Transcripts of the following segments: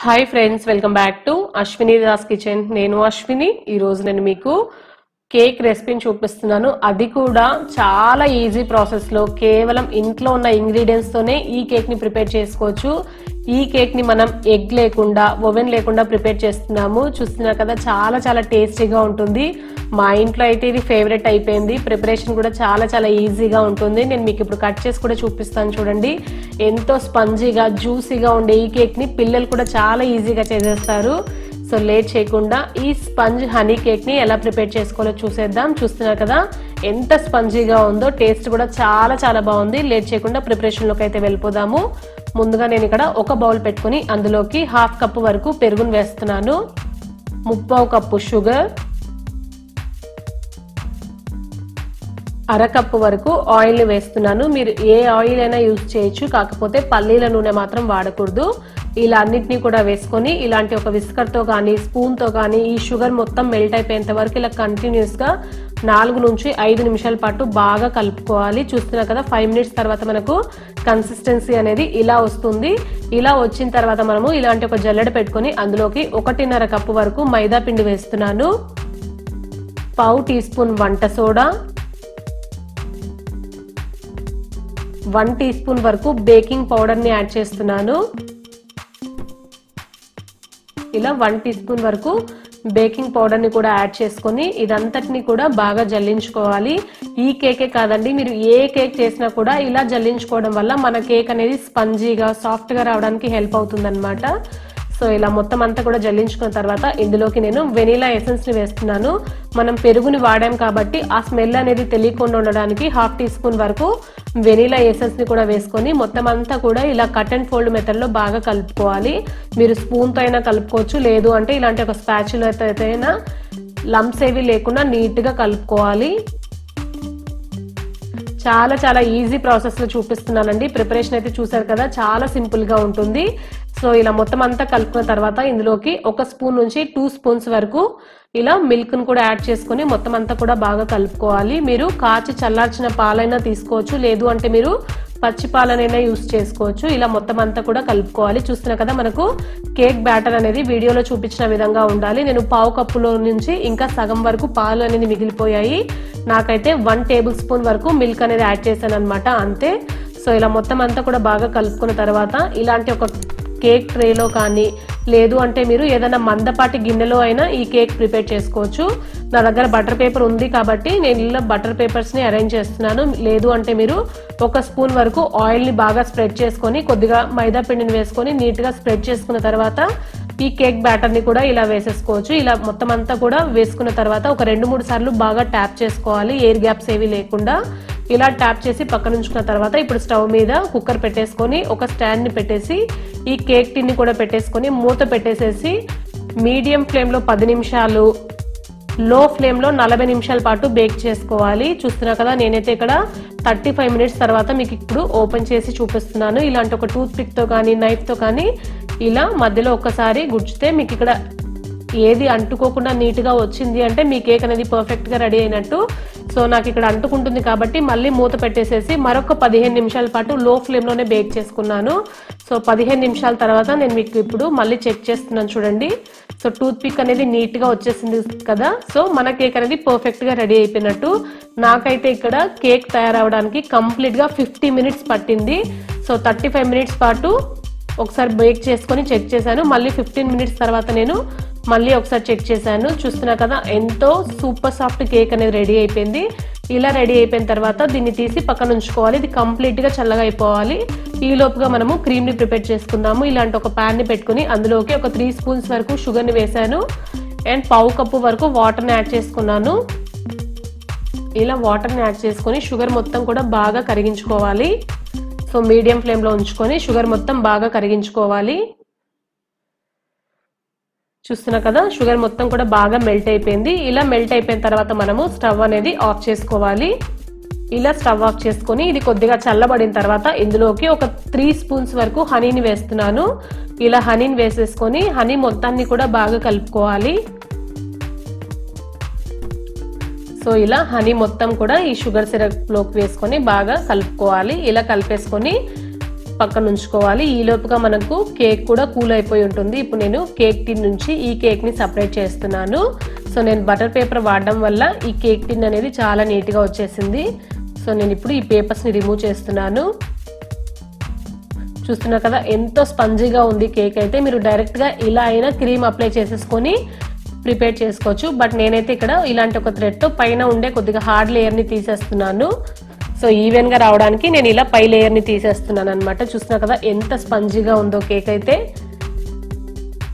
Hi friends, welcome back to Ashwini Das kitchen. నేను అశ్విని. ఈరోజు నేను మీకు కేక్ రెసిపీని చూపిస్తున్నాను. అది కూడా చాలా ఈజీ ప్రాసెస్లో కేవలం ఇంట్లో ఉన్న ఇంగ్రీడియంట్స్తోనే ఈ కేక్ని ప్రిపేర్ చేసుకోవచ్చు. ఈ కేక్ని మనం ఎగ్ లేకుండా, ఓవెన్ లేకుండా ప్రిపేర్ చేస్తున్నాము. చూస్తున్నారు కదా, చాలా చాలా టేస్టీగా ఉంటుంది. మా ఇంట్లో అయితే ఇది ఫేవరెట్ అయిపోయింది. ప్రిపరేషన్ కూడా చాలా చాలా ఈజీగా ఉంటుంది. నేను మీకు ఇప్పుడు కట్ చేసి కూడా చూపిస్తాను. చూడండి, ఎంతో స్పంజీగా జ్యూసీగా ఉండే ఈ కేక్ని పిల్లలు కూడా చాలా ఈజీగా చేసేస్తారు. సో లేట్ చేయకుండా ఈ స్పంజ్ హనీ కేక్ని ఎలా ప్రిపేర్ చేసుకోవాలో చూసేద్దాం. చూస్తున్నారు కదా ఎంత స్పంజీగా ఉందో, టేస్ట్ కూడా చాలా చాలా బాగుంది. లేట్ చేయకుండా ప్రిపరేషన్లోకి అయితే వెళ్ళిపోదాము. ముందుగా నేను ఇక్కడ ఒక బౌల్ పెట్టుకుని అందులోకి 1/2 కప్పు వరకు పెరుగును వేస్తున్నాను. 3/4 కప్పు షుగర్, 1/2 కప్పు వరకు ఆయిల్ని వేస్తున్నాను. మీరు ఏ ఆయిల్ అయినా యూజ్ చేయొచ్చు, కాకపోతే పల్లీల నూనె మాత్రం వాడకూడదు. ఇలా అన్నిటినీ కూడా వేసుకొని ఇలాంటి ఒక విస్కర్తో కానీ స్పూన్తో కానీ ఈ షుగర్ మొత్తం మెల్ట్ అయిపోయేంత వరకు ఇలా కంటిన్యూస్గా 4 నుంచి 5 నిమిషాల పాటు బాగా కలుపుకోవాలి. చూస్తున్నారు కదా, 5 మినిట్స్ తర్వాత మనకు కన్సిస్టెన్సీ అనేది ఇలా వస్తుంది. ఇలా వచ్చిన తర్వాత మనము ఇలాంటి ఒక జల్లెడ పెట్టుకొని అందులోకి 1.5 కప్పు వరకు మైదా పిండి వేస్తున్నాను. 1/2 టీ స్పూన్ వంట సోడా, 1 టీ స్పూన్ వరకు బేకింగ్ పౌడర్ని యాడ్ చేస్తున్నాను. ఇలా 1 టీ స్పూన్ వరకు బేకింగ్ పౌడర్ని కూడా యాడ్ చేసుకొని ఇదంతటిని కూడా బాగా జల్లించుకోవాలి. ఈ కేకే కాదండి, మీరు ఏ కేక్ చేసినా కూడా ఇలా జల్లించుకోవడం వల్ల మన కేక్ అనేది స్పంజీగా సాఫ్ట్గా రావడానికి హెల్ప్ అవుతుందన్నమాట. సో ఇలా మొత్తం అంతా కూడా జల్లించుకున్న తర్వాత ఇందులోకి నేను వెనీలా ఎసెన్స్ని వేస్తున్నాను. మనం పెరుగుని వాడాం కాబట్టి ఆ స్మెల్ అనేది తెలియకుండా ఉండడానికి 1/2 టీ స్పూన్ వరకు వెనీలా ఎసెన్స్ని కూడా వేసుకొని మొత్తం అంతా కూడా ఇలా కట్ అండ్ ఫోల్డ్ మెథడ్లో బాగా కలుపుకోవాలి. మీరు స్పూన్తో అయినా కలుపుకోవచ్చు, లేదు అంటే ఇలాంటి ఒక స్పాచులాతో అయినా లంప్స్ ఏవి లేకుండా నీట్గా కలుపుకోవాలి. చాలా చాలా ఈజీ ప్రాసెస్లో చూపిస్తున్నానండి. ప్రిపరేషన్ అయితే చూసారు కదా, చాలా సింపుల్గా ఉంటుంది. సో ఇలా మొత్తం అంతా కలుపుకున్న తర్వాత ఇందులోకి 1 స్పూన్ నుంచి 2 స్పూన్స్ వరకు ఇలా మిల్క్ను కూడా యాడ్ చేసుకొని మొత్తం అంతా కూడా బాగా కలుపుకోవాలి. మీరు కాచి చల్లార్చిన పాలైనా తీసుకోవచ్చు, లేదు అంటే మీరు పచ్చి పాలనైనా యూస్ చేసుకోవచ్చు. ఇలా మొత్తం అంతా కూడా కలుపుకోవాలి. చూస్తున్నా కదా, మనకు కేక్ బ్యాటర్ అనేది వీడియోలో చూపించిన విధంగా ఉండాలి. నేను 1/2 కప్పులో నుంచి ఇంకా సగం వరకు పాలు అనేది మిగిలిపోయాయి. నాకైతే 1 టేబుల్ స్పూన్ వరకు మిల్క్ అనేది యాడ్ చేశాను అనమాట, అంతే. సో ఇలా మొత్తం అంతా కూడా బాగా కలుపుకున్న తర్వాత ఇలాంటి ఒక కేక్ ట్రేలో కానీ, లేదు అంటే మీరు ఏదైనా మందపాటి గిన్నెలో అయినా ఈ కేక్ ప్రిపేర్ చేసుకోవచ్చు. నా దగ్గర బటర్ పేపర్ ఉంది కాబట్టి నేను ఇలా బటర్ పేపర్స్ని అరేంజ్ చేస్తున్నాను. లేదు అంటే మీరు 1 స్పూన్ వరకు ఆయిల్ని బాగా స్ప్రెడ్ చేసుకొని కొద్దిగా మైదా పిండిని వేసుకొని నీట్గా స్ప్రెడ్ చేసుకున్న తర్వాత ఈ కేక్ బ్యాటర్ని కూడా ఇలా వేసేసుకోవచ్చు. ఇలా మొత్తం అంతా కూడా వేసుకున్న తర్వాత ఒక 2-3 సార్లు బాగా ట్యాప్ చేసుకోవాలి, ఎయిర్ గ్యాప్స్ ఏవి లేకుండా. ఇలా ట్యాప్ చేసి పక్కన ఉంచుకున్న తర్వాత ఇప్పుడు స్టవ్ మీద కుక్కర్ పెట్టేసుకొని ఒక స్టాండ్ని పెట్టేసి ఈ కేక్ టిన్ని కూడా పెట్టేసుకొని మూత పెట్టేసేసి మీడియం ఫ్లేమ్లో 10 నిమిషాలు, లో ఫ్లేమ్లో 40 నిమిషాల పాటు బేక్ చేసుకోవాలి. చూస్తున్నా కదా, నేనైతే ఇక్కడ 35 మినిట్స్ తర్వాత మీకు ఇప్పుడు ఓపెన్ చేసి చూపిస్తున్నాను. ఇలాంటి ఒక టూత్ పిక్తో కానీ నైఫ్తో కానీ ఇలా మధ్యలో ఒక్కసారి గుచ్చితే మీకు ఇక్కడ ఏది అంటుకోకుండా నీట్గా వచ్చింది అంటే మీ కేక్ అనేది పర్ఫెక్ట్గా రెడీ అయినట్టు. సో నాకు ఇక్కడ అంటుకుంటుంది కాబట్టి మళ్ళీ మూత పెట్టేసేసి మరొక 15 నిమిషాల పాటు లో ఫ్లేమ్లోనే బేక్ చేసుకున్నాను. సో 15 నిమిషాల తర్వాత నేను మీకు ఇప్పుడు మళ్ళీ చెక్ చేస్తున్నాను. చూడండి, సో టూత్ పిక్ అనేది నీట్గా వచ్చేసింది కదా. సో మన కేక్ అనేది పర్ఫెక్ట్గా రెడీ అయిపోయినట్టు. నాకైతే ఇక్కడ కేక్ తయారవడానికి కంప్లీట్గా 50 మినిట్స్ పట్టింది. సో 35 మినిట్స్ పాటు ఒకసారి బేక్ చేసుకొని చెక్ చేశాను. మళ్ళీ 15 మినిట్స్ తర్వాత నేను మళ్ళీ ఒకసారి చెక్ చేశాను. చూస్తున్నా కదా, ఎంతో సూపర్ సాఫ్ట్ కేక్ అనేది రెడీ అయిపోయింది. ఇలా రెడీ అయిపోయిన తర్వాత దీన్ని తీసి పక్కన ఉంచుకోవాలి. ఇది కంప్లీట్గా చల్లగా అయిపోవాలి. ఈ లోపుగా మనము క్రీమ్ని ప్రిపేర్ చేసుకుందాము. ఇలాంటి ఒక ప్యాన్ని పెట్టుకుని అందులోకి ఒక 3 స్పూన్స్ వరకు షుగర్ని వేసాను అండ్ 1/2 కప్పు వరకు వాటర్ని యాడ్ చేసుకున్నాను. ఇలా వాటర్ని యాడ్ చేసుకొని షుగర్ మొత్తం కూడా బాగా కరిగించుకోవాలి. సో మీడియం ఫ్లేమ్లో ఉంచుకొని షుగర్ మొత్తం బాగా కరిగించుకోవాలి. చూస్తున్నా కదా, షుగర్ మొత్తం కూడా బాగా మెల్ట్ అయిపోయింది. ఇలా మెల్ట్ అయిపోయిన తర్వాత మనము స్టవ్ అనేది ఆఫ్ చేసుకోవాలి. ఇలా స్టవ్ ఆఫ్ చేసుకొని ఇది కొద్దిగా చల్లబడిన తర్వాత ఇందులోకి ఒక 3 స్పూన్స్ వరకు హనీని వేస్తున్నాను. ఇలా హనీని వేసేసుకొని హనీ మొత్తాన్ని కూడా బాగా కలుపుకోవాలి. సో ఇలా హనీ మొత్తం కూడా ఈ షుగర్ సిరప్లోకి వేసుకొని బాగా కలుపుకోవాలి. ఇలా కలిపేసుకొని పక్కన ఉంచుకోవాలి. ఈ లోపుగా మనకు కేక్ కూడా కూల్ అయిపోయి ఉంటుంది. ఇప్పుడు నేను కేక్ టిన్ నుంచి ఈ కేక్ ని సెపరేట్ చేస్తున్నాను. సో నేను బటర్ పేపర్ వాడడం వల్ల ఈ కేక్ టిన్ అనేది చాలా నీట్గా వచ్చేసింది. సో నేను ఇప్పుడు ఈ పేపర్స్ ని రిమూవ్ చేస్తున్నాను. చూస్తున్నారు కదా ఎంతో స్పంజీగా ఉంది కేక్ అయితే. మీరు డైరెక్ట్ గా ఇలా అయినా క్రీమ్ అప్లై చేసేసుకొని ప్రిపేర్ చేసుకోవచ్చు. బట్ నేనైతే ఇక్కడ ఇలాంటి ఒక థ్రెడ్ తో పైన ఉండే కొద్దిగా హార్డ్ లేయర్ ని తీసేస్తున్నాను. సో ఈవెన్ గా రావడానికి నేను ఇలా పై లేయర్ ని తీసేస్తున్నాను అనమాట. చూస్తున్నా కదా ఎంత స్పంజీగా ఉందో కేక్ అయితే.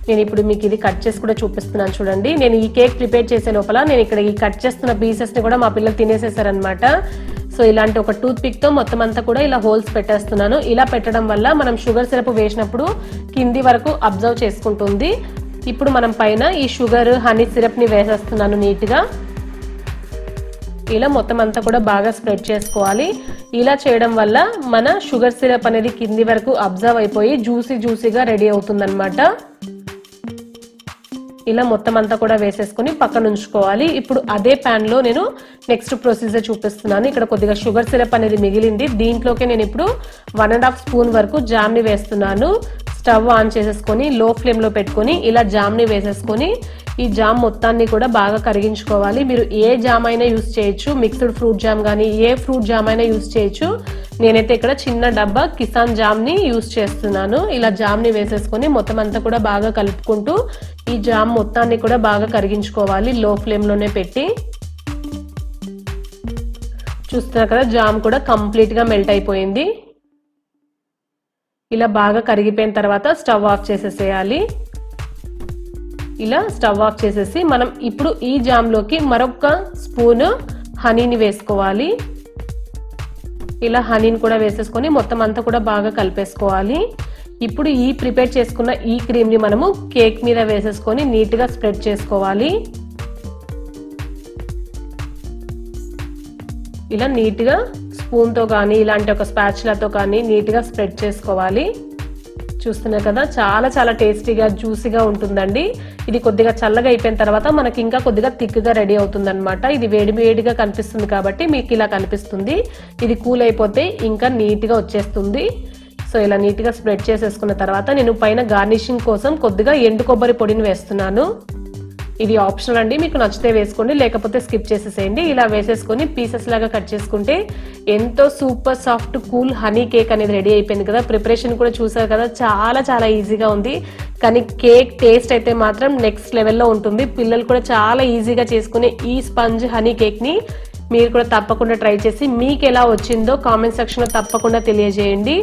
నేను ఇప్పుడు మీకు ఇది కట్ చేసి కూడా చూపిస్తున్నాను చూడండి. నేను ఈ కేక్ ప్రిపేర్ చేసే లోపల నేను ఇక్కడ ఈ కట్ చేస్తున్న పీసెస్ ని కూడా మా పిల్లలు తినేసేసారనమాట. సో ఇలాంటి ఒక టూత్ పిక్ తో మొత్తం అంతా కూడా ఇలా హోల్స్ పెట్టేస్తున్నాను. ఇలా పెట్టడం వల్ల మనం షుగర్ సిరప్ వేసినప్పుడు కింది వరకు అబ్జర్వ్ చేసుకుంటుంది. ఇప్పుడు మనం పైన ఈ షుగర్ హనీ సిరప్ ని వేసేస్తున్నాను నీట్గా. ఇలా మొత్తం అంతా కూడా బాగా స్ప్రెడ్ చేసుకోవాలి. ఇలా చేయడం వల్ల మన షుగర్ సిరప్ అనేది కింది వరకు అబ్జర్వ్ అయిపోయి జ్యూసీగా రెడీ అవుతుంది అనమాట. ఇలా మొత్తం అంతా కూడా వేసేసుకొని పక్కన ఉంచుకోవాలి. ఇప్పుడు అదే ప్యాన్ లో నేను నెక్స్ట్ ప్రొసీజర్ చూపిస్తున్నాను. ఇక్కడ కొద్దిగా షుగర్ సిరప్ అనేది మిగిలింది. దీంట్లోకి నేను ఇప్పుడు 1.5 స్పూన్ వరకు జామ్ ని వేస్తున్నాను. స్టవ్ ఆన్ చేసేసుకొని లో ఫ్లేమ్ లో పెట్టుకొని ఇలా జామ్ ని వేసేసుకొని ఈ జామ్ మొత్తాన్ని కూడా బాగా కరిగించుకోవాలి. మీరు ఏ జామ్ అయినా యూజ్ చేయొచ్చు, మిక్స్డ్ ఫ్రూట్ జామ్ కానీ ఏ ఫ్రూట్ జామ్ అయినా యూజ్ చేయొచ్చు. నేనైతే ఇక్కడ చిన్న డబ్బా కిసాన్ జామ్ ని యూజ్ చేస్తున్నాను. ఇలా జామ్ ని వేసేసుకొని మొత్తం అంతా కూడా బాగా కలుపుకుంటూ ఈ జామ్ మొత్తాన్ని కూడా బాగా కరిగించుకోవాలి లో ఫ్లేమ్ లోనే పెట్టి. చూస్తున్నారు కదా జామ్ కూడా కంప్లీట్ గా మెల్ట్ అయిపోయింది. ఇలా బాగా కరిగిపోయిన తర్వాత స్టవ్ ఆఫ్ చేసేసేయాలి. ఇలా స్టవ్ ఆఫ్ చేసేసి మనం ఇప్పుడు ఈ జామ్ లోకి మరొక స్పూన్ హనీని వేసుకోవాలి. ఇలా హనీని కూడా వేసేసుకొని మొత్తం అంతా కూడా బాగా కలిపేసుకోవాలి. ఇప్పుడు ఈ ప్రిపేర్ చేసుకున్న ఈ క్రీమ్ ని మనము కేక్ మీద వేసేసుకొని నీట్ గా స్ప్రెడ్ చేసుకోవాలి. ఇలా నీట్ గా స్పూన్ తో కానీ ఇలాంటి ఒక స్పాచులాతో కానీ నీట్ గా స్ప్రెడ్ చేసుకోవాలి. చూస్తున్నారు కదా చాలా చాలా టేస్టీగా జ్యూసీగా ఉంటుందండి. ఇది కొద్దిగా చల్లగా అయిపోయిన తర్వాత మనకి ఇంకా కొద్దిగా థిక్గా రెడీ అవుతుంది అనమాట. ఇది వేడిగా కనిపిస్తుంది కాబట్టి మీకు ఇలా కనిపిస్తుంది. ఇది కూల్ అయిపోతే ఇంకా నీట్ గా వచ్చేస్తుంది. సో ఇలా నీట్ గా స్ప్రెడ్ చేసేసుకున్న తర్వాత నేను పైన గార్నిషింగ్ కోసం కొద్దిగా ఎండు కొబ్బరి పొడిని వేస్తున్నాను. ఇది ఆప్షనల్ అండి, మీకు నచ్చితే వేసుకోండి, లేకపోతే స్కిప్ చేసేసేయండి. ఇలా వేసేసుకొని పీసెస్ లాగా కట్ చేసుకుంటే ఎంతో super soft cool honey cake అనేది రెడీ అయిపోయింది కదా. ప్రిపరేషన్ కూడా చూసారు కదా చాలా చాలా ఈజీగా ఉంది. కానీ కేక్ టేస్ట్ అయితే మాత్రం నెక్స్ట్ లెవెల్లో ఉంటుంది. పిల్లలు కూడా చాలా ఈజీగా చేసుకునే ఈ స్పంజ్ హనీ కేక్ ని మీరు కూడా తప్పకుండా ట్రై చేసి మీకు ఎలా వచ్చిందో కామెంట్ సెక్షన్ లో తప్పకుండా తెలియజేయండి.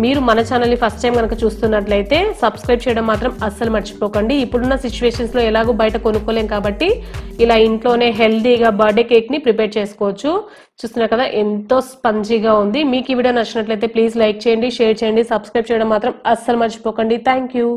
మీరు మన ఛానల్ ని ఫస్ట్ టైం కనుక చూస్తున్నట్లయితే సబ్స్క్రైబ్ చేయడం మాత్రం అస్సలు మర్చిపోకండి. ఇప్పుడున్న సిచ్యువేషన్స్ లో ఎలాగో బయట కొనుక్కోలేం కాబట్టి ఇలా ఇంట్లోనే హెల్దీగా బర్త్డే కేక్ ని ప్రిపేర్ చేసుకోవచ్చు. చూస్తున్నారు కదా ఎంతో స్పంజీగా ఉంది. మీకు ఈ వీడియో నచ్చినట్లయితే ప్లీజ్ లైక్ చేయండి, షేర్ చేయండి, సబ్స్క్రైబ్ చేయడం మాత్రం అస్సలు మర్చిపోకండి. Thank you.